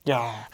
야,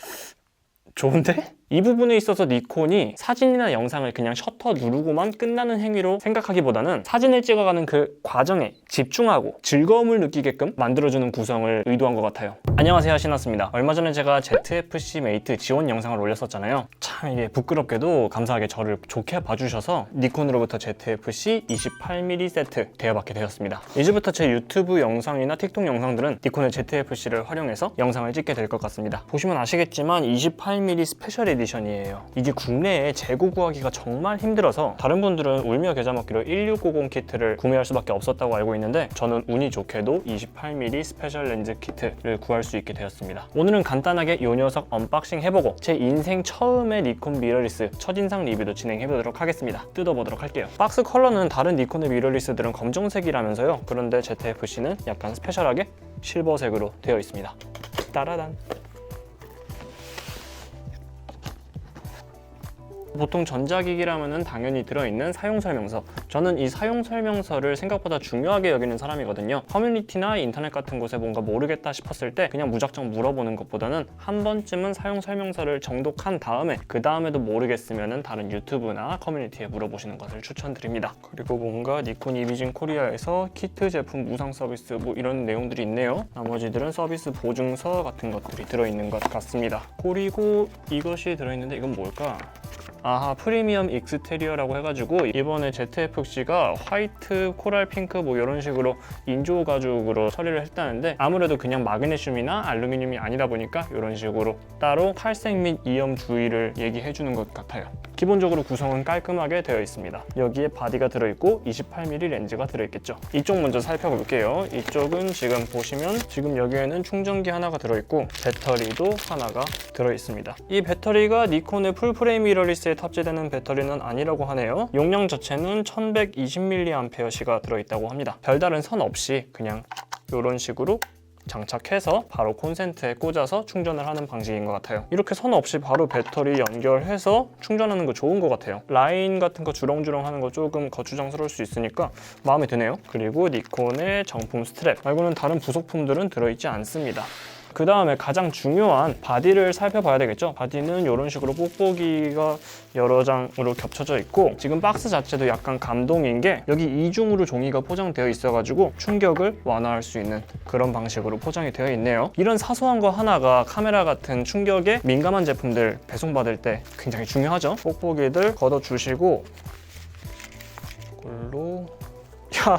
좋은데? 이 부분에 있어서 니콘이 사진이나 영상을 그냥 셔터 누르고만 끝나는 행위로 생각하기보다는 사진을 찍어가는 그 과정에 집중하고 즐거움을 느끼게끔 만들어주는 구성을 의도한 것 같아요. 안녕하세요, 신하스입니다. 얼마 전에 제가 ZFC 메이트 지원 영상을 올렸었잖아요. 참 이게 부끄럽게도 감사하게 저를 좋게 봐주셔서 니콘으로부터 ZFC 28mm 세트 대여받게 되었습니다. 이제부터 제 유튜브 영상이나 틱톡 영상들은 니콘의 ZFC를 활용해서 영상을 찍게 될 것 같습니다. 보시면 아시겠지만 28mm 스페셜 에디션이에요. 이게 국내에 재고 구하기가 정말 힘들어서 다른 분들은 울며 겨자 먹기로 1650 키트를 구매할 수밖에 없었다고 알고 있는데 저는 운이 좋게도 28mm 스페셜 렌즈 키트를 구할 수 있게 되었습니다. 오늘은 간단하게 이 녀석 언박싱 해보고 제 인생 처음의 니콘 미러리스 첫인상 리뷰도 진행해보도록 하겠습니다. 뜯어보도록 할게요. 박스 컬러는 다른 니콘의 미러리스들은 검정색이라면서요. 그런데 ZFC는 약간 스페셜하게 실버색으로 되어 있습니다. 따라단. 보통 전자기기라면 당연히 들어있는 사용설명서. 저는 이 사용설명서를 생각보다 중요하게 여기는 사람이거든요. 커뮤니티나 인터넷 같은 곳에 뭔가 모르겠다 싶었을 때 그냥 무작정 물어보는 것보다는 한 번쯤은 사용설명서를 정독한 다음에 그 다음에도 모르겠으면 다른 유튜브나 커뮤니티에 물어보시는 것을 추천드립니다. 그리고 뭔가 니콘 이미징 코리아에서 키트 제품 무상 서비스 뭐 이런 내용들이 있네요. 나머지들은 서비스 보증서 같은 것들이 들어있는 것 같습니다. 그리고 이것이 들어있는데 이건 뭘까? 아하, 프리미엄 익스테리어라고 해가지고 이번에 ZFC가 화이트, 코랄 핑크 뭐 이런 식으로 인조 가죽으로 처리를 했다는데 아무래도 그냥 마그네슘이나 알루미늄이 아니다 보니까 이런 식으로 따로 탈색 및 이염 주의를 얘기해주는 것 같아요. 기본적으로 구성은 깔끔하게 되어 있습니다. 여기에 바디가 들어있고 28mm 렌즈가 들어있겠죠. 이쪽 먼저 살펴볼게요. 이쪽은 지금 보시면 지금 여기에는 충전기 하나가 들어있고 배터리도 하나가 들어있습니다. 이 배터리가 니콘의 풀프레임 미러리스에 탑재되는 배터리는 아니라고 하네요. 용량 자체는 1120mAh가 들어있다고 합니다. 별다른 선 없이 그냥 이런 식으로 장착해서 바로 콘센트에 꽂아서 충전을 하는 방식인 것 같아요. 이렇게 선 없이 바로 배터리 연결해서 충전하는 거 좋은 것 같아요. 라인 같은 거 주렁주렁 하는 거 조금 거추장스러울 수 있으니까 마음에 드네요. 그리고 니콘의 정품 스트랩 말고는 다른 부속품들은 들어있지 않습니다. 그 다음에 가장 중요한 바디를 살펴봐야 되겠죠. 바디는 이런 식으로 뽁뽁이가 여러 장으로 겹쳐져 있고 지금 박스 자체도 약간 감동인 게 여기 이중으로 종이가 포장되어 있어가지고 충격을 완화할 수 있는 그런 방식으로 포장이 되어 있네요. 이런 사소한 거 하나가 카메라 같은 충격에 민감한 제품들 배송받을 때 굉장히 중요하죠. 뽁뽁이들 걷어주시고 이걸로 야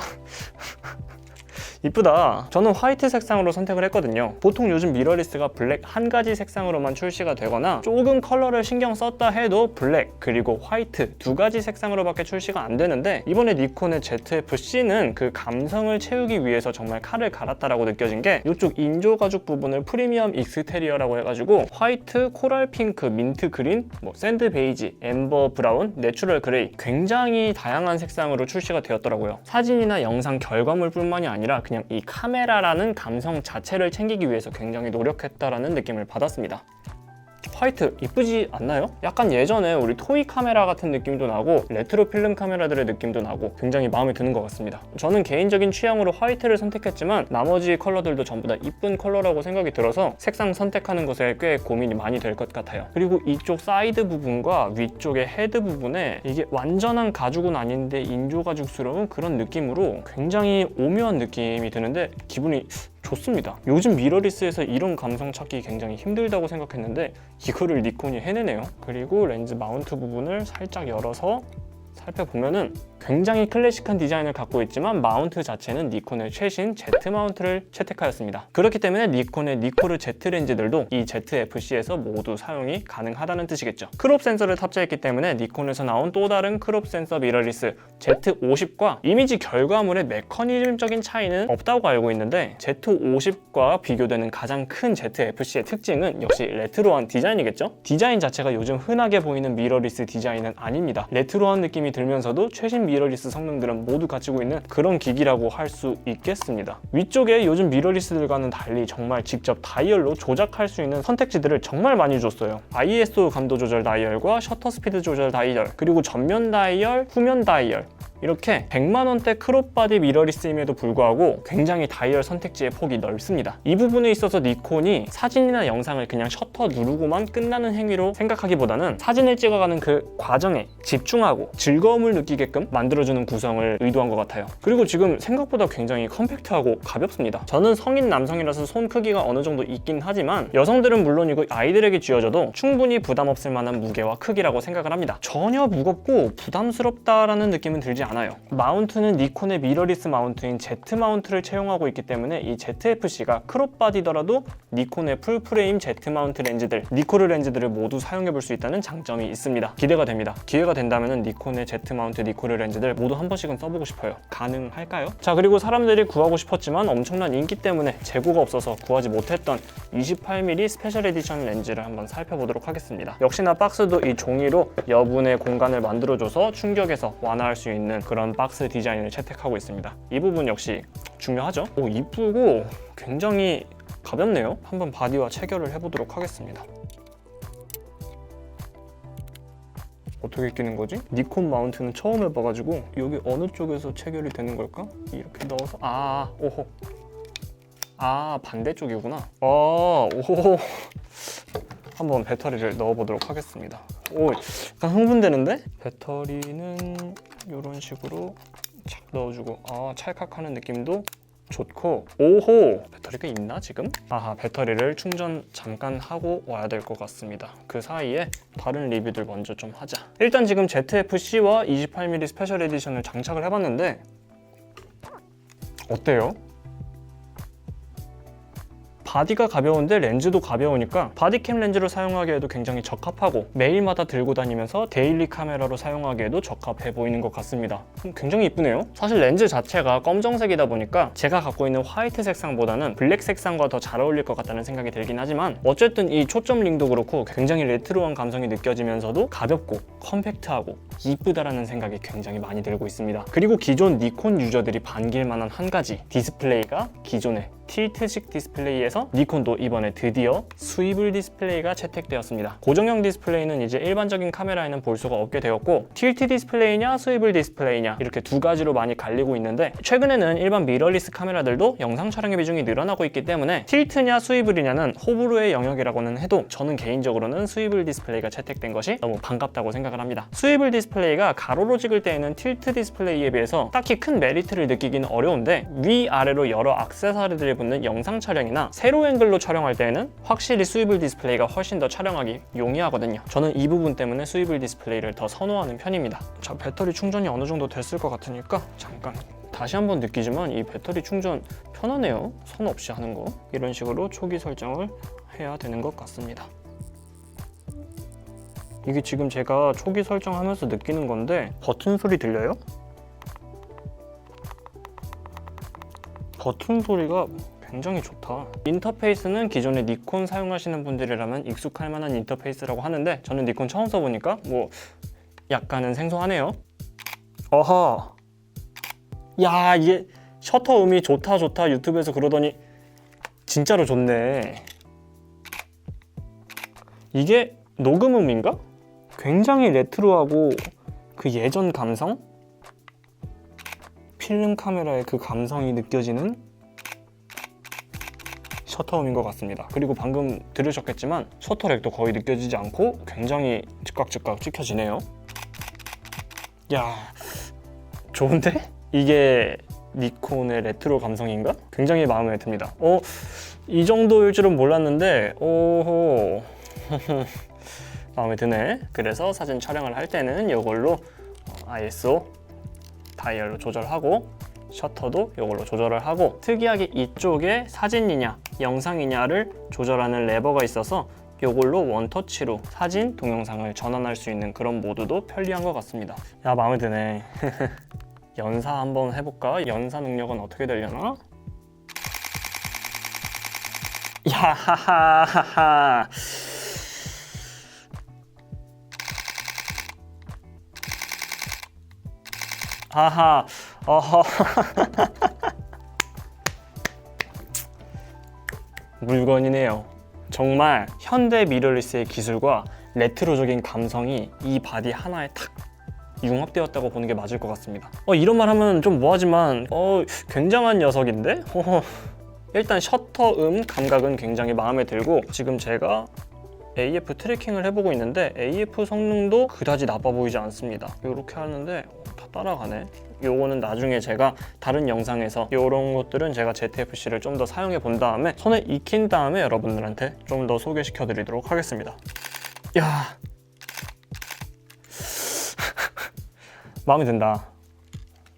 이쁘다. 저는 화이트 색상으로 선택을 했거든요. 보통 요즘 미러리스가 블랙 한 가지 색상으로만 출시가 되거나 조금 컬러를 신경 썼다 해도 블랙 그리고 화이트 두 가지 색상으로밖에 출시가 안 되는데 이번에 니콘의 ZFC는 그 감성을 채우기 위해서 정말 칼을 갈았다라고 느껴진 게 이쪽 인조 가죽 부분을 프리미엄 익스테리어라고 해가지고 화이트, 코랄 핑크, 민트 그린, 뭐 샌드 베이지, 엠버 브라운, 내추럴 그레이 굉장히 다양한 색상으로 출시가 되었더라고요. 사진이나 영상 결과물뿐만이 아니라 그냥 이 카메라라는 감성 자체를 챙기기 위해서 굉장히 노력했다라는 느낌을 받았습니다. 화이트 이쁘지 않나요? 약간 예전에 우리 토이 카메라 같은 느낌도 나고 레트로 필름 카메라들의 느낌도 나고 굉장히 마음에 드는 것 같습니다. 저는 개인적인 취향으로 화이트를 선택했지만 나머지 컬러들도 전부 다 이쁜 컬러라고 생각이 들어서 색상 선택하는 것에 꽤 고민이 많이 될 것 같아요. 그리고 이쪽 사이드 부분과 위쪽의 헤드 부분에 이게 완전한 가죽은 아닌데 인조 가죽스러운 그런 느낌으로 굉장히 오묘한 느낌이 드는데 기분이 좋습니다. 요즘 미러리스에서 이런 감성 찾기 굉장히 힘들다고 생각했는데 이거를 니콘이 해내네요. 그리고 렌즈 마운트 부분을 살짝 열어서 살펴보면은 굉장히 클래식한 디자인을 갖고 있지만 마운트 자체는 니콘의 최신 Z 마운트를 채택하였습니다. 그렇기 때문에 니콘의 니코르 Z 렌즈들도 이 ZFC에서 모두 사용이 가능하다는 뜻이겠죠. 크롭 센서를 탑재했기 때문에 니콘에서 나온 또 다른 크롭 센서 미러리스 Z50과 이미지 결과물의 메커니즘적인 차이는 없다고 알고 있는데 Z50과 비교되는 가장 큰 ZFC의 특징은 역시 레트로한 디자인이겠죠? 디자인 자체가 요즘 흔하게 보이는 미러리스 디자인은 아닙니다. 레트로한 느낌이 들면서도 최신 미러리스 성능들은 모두 갖추고 있는 그런 기기라고 할 수 있겠습니다. 위쪽에 요즘 미러리스들과는 달리 정말 직접 다이얼로 조작할 수 있는 선택지들을 정말 많이 줬어요. ISO 감도 조절 다이얼과 셔터 스피드 조절 다이얼, 그리고 전면 다이얼, 후면 다이얼 이렇게 100만 원대 크롭 바디 미러리스임에도 불구하고 굉장히 다이얼 선택지의 폭이 넓습니다. 이 부분에 있어서 니콘이 사진이나 영상을 그냥 셔터 누르고만 끝나는 행위로 생각하기보다는 사진을 찍어가는 그 과정에 집중하고 즐거움을 느끼게끔 만들어주는 구성을 의도한 것 같아요. 그리고 지금 생각보다 굉장히 컴팩트하고 가볍습니다. 저는 성인 남성이라서 손 크기가 어느 정도 있긴 하지만 여성들은 물론이고 아이들에게 쥐어져도 충분히 부담 없을 만한 무게와 크기라고 생각을 합니다. 전혀 무겁고 부담스럽다라는 느낌은 들지 않아요. 마운트는 니콘의 미러리스 마운트인 Z 마운트를 채용하고 있기 때문에 이 ZFC가 크롭 바디더라도 니콘의 풀프레임 Z 마운트 렌즈들, 니코르 렌즈들을 모두 사용해 볼 수 있다는 장점이 있습니다. 기대가 됩니다. 기회가 된다면 니콘의 Z 마운트 니코르 렌즈들 모두 한 번씩은 써보고 싶어요. 가능할까요? 자, 그리고 사람들이 구하고 싶었지만 엄청난 인기 때문에 재고가 없어서 구하지 못했던 28mm 스페셜 에디션 렌즈를 한번 살펴보도록 하겠습니다. 역시나 박스도 이 종이로 여분의 공간을 만들어줘서 충격에서 완화할 수 있는 그런 박스 디자인을 채택하고 있습니다. 이 부분 역시 중요하죠. 오, 이쁘고 굉장히 가볍네요. 한번 바디와 체결을 해보도록 하겠습니다. 어떻게 끼는 거지? 니콘 마운트는 처음 해봐가지고 여기 어느 쪽에서 체결이 되는 걸까? 이렇게 넣어서 오호. 반대쪽이구나. 오호. 한번 배터리를 넣어보도록 하겠습니다. 오, 약간 흥분되는데? 배터리는 이런 식으로 착 넣어주고 찰칵하는 느낌도 좋고. 오호! 배터리가 있나 지금? 배터리를 충전 잠깐 하고 와야 될 것 같습니다. 그 사이에 다른 리뷰들 먼저 좀 하자. 일단 지금 ZFC와 28mm 스페셜 에디션을 장착을 해봤는데 어때요? 바디가 가벼운데 렌즈도 가벼우니까 바디캠 렌즈로 사용하기에도 굉장히 적합하고 매일마다 들고 다니면서 데일리 카메라로 사용하기에도 적합해 보이는 것 같습니다. 굉장히 이쁘네요. 사실 렌즈 자체가 검정색이다 보니까 제가 갖고 있는 화이트 색상보다는 블랙 색상과 더 잘 어울릴 것 같다는 생각이 들긴 하지만 어쨌든 이 초점 링도 그렇고 굉장히 레트로한 감성이 느껴지면서도 가볍고 컴팩트하고 이쁘다라는 생각이 굉장히 많이 들고 있습니다. 그리고 기존 니콘 유저들이 반길 만한 한 가지, 디스플레이가 기존의 틸트식 디스플레이에서 니콘도 이번에 드디어 스위블 디스플레이가 채택되었습니다. 고정형 디스플레이는 이제 일반적인 카메라에는 볼 수가 없게 되었고 틸트 디스플레이냐 스위블 디스플레이냐 이렇게 두 가지로 많이 갈리고 있는데 최근에는 일반 미러리스 카메라들도 영상 촬영의 비중이 늘어나고 있기 때문에 틸트냐 스위블이냐는 호불호의 영역이라고는 해도 저는 개인적으로는 스위블 디스플레이가 채택된 것이 너무 반갑다고 생각을 합니다. 스위블 디스플레이가 가로로 찍을 때에는 틸트 디스플레이에 비해서 딱히 큰 메리트를 느끼기는 어려운데 위아래로 여러 액세서리들을 붙는 영상 촬영이나 세로 앵글로 촬영할 때에는 확실히 스위블 디스플레이가 훨씬 더 촬영하기 용이하거든요. 저는 이 부분 때문에 스위블 디스플레이를 더 선호하는 편입니다. 자, 배터리 충전이 어느 정도 됐을 것 같으니까 잠깐 다시 한번 느끼지만 이 배터리 충전 편하네요. 손 없이 하는 거. 이런 식으로 초기 설정을 해야 되는 것 같습니다. 이게 지금 제가 초기 설정하면서 느끼는 건데 버튼 소리 들려요? 버튼 소리가 굉장히 좋다. 인터페이스는 기존에 니콘 사용하시는 분들이라면 익숙할 만한 인터페이스라고 하는데 저는 니콘 처음 써보니까 뭐 약간은 생소하네요. 어허. 야, 이게 셔터 음이 좋다 유튜브에서 그러더니 진짜로 좋네. 이게 녹음 음인가? 굉장히 레트로하고 그 예전 감성? 필름 카메라의 그 감성이 느껴지는 셔터음인 것 같습니다. 그리고 방금 들으셨겠지만 셔터렉도 거의 느껴지지 않고 굉장히 즉각 찍혀지네요. 야, 좋은데? 이게 니콘의 레트로 감성인가? 굉장히 마음에 듭니다. 이 정도일 줄은 몰랐는데 오호 마음에 드네. 그래서 사진 촬영을 할 때는 이걸로 ISO 다이얼로 조절하고 셔터도 이걸로 조절을 하고 특이하게 이쪽에 사진이냐 영상이냐를 조절하는 레버가 있어서 이걸로 원터치로 사진, 동영상을 전환할 수 있는 그런 모드도 편리한 것 같습니다. 야, 마음에 드네. 연사 한번 해볼까? 연사 능력은 어떻게 되려나? 야하하하하. 하하. 어허. 물건이네요. 정말 현대 미러리스의 기술과 레트로적인 감성이 이 바디 하나에 탁 융합되었다고 보는 게 맞을 것 같습니다. 이런 말 하면 좀 뭐하지만 굉장한 녀석인데? 일단 셔터 감각은 굉장히 마음에 들고, 지금 제가 AF 트래킹을 해보고 있는데 AF 성능도 그다지 나빠 보이지 않습니다. 이렇게 하는데 다 따라가네. 요거는 나중에 제가 다른 영상에서 이런 것들은 제가 ZFC를 좀 더 사용해 본 다음에 손에 익힌 다음에 여러분들한테 좀 더 소개시켜 드리도록 하겠습니다. 야, 마음에 든다.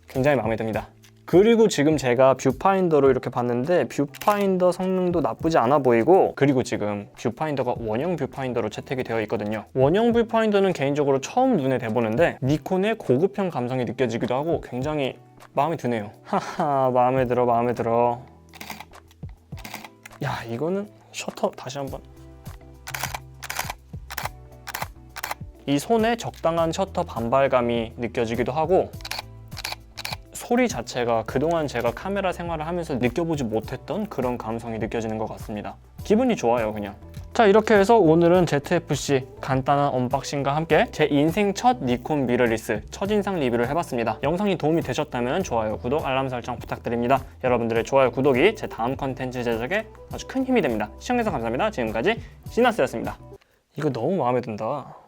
굉장히 마음에 듭니다. 그리고 지금 제가 뷰파인더로 이렇게 봤는데 뷰파인더 성능도 나쁘지 않아 보이고, 그리고 지금 뷰파인더가 원형 뷰파인더로 채택이 되어 있거든요. 원형 뷰파인더는 개인적으로 처음 눈에 대보는데 니콘의 고급형 감성이 느껴지기도 하고 굉장히 마음에 드네요. 하하, 마음에 들어, 마음에 들어. 야, 이거는 셔터 다시 한번. 이 손에 적당한 셔터 반발감이 느껴지기도 하고, 소리 자체가 그동안 제가 카메라 생활을 하면서 느껴보지 못했던 그런 감성이 느껴지는 것 같습니다. 기분이 좋아요, 그냥. 자, 이렇게 해서 오늘은 ZFC 간단한 언박싱과 함께 제 인생 첫 니콘 미러리스 첫인상 리뷰를 해봤습니다. 영상이 도움이 되셨다면 좋아요, 구독, 알람 설정 부탁드립니다. 여러분들의 좋아요, 구독이 제 다음 컨텐츠 제작에 아주 큰 힘이 됩니다. 시청해주셔서 감사합니다. 지금까지 시나스였습니다. 이거 너무 마음에 든다.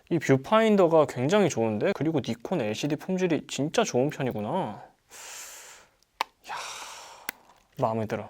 이 뷰파인더가 굉장히 좋은데, 그리고 니콘 LCD 품질이 진짜 좋은 편이구나. 이야, 마음에 들어.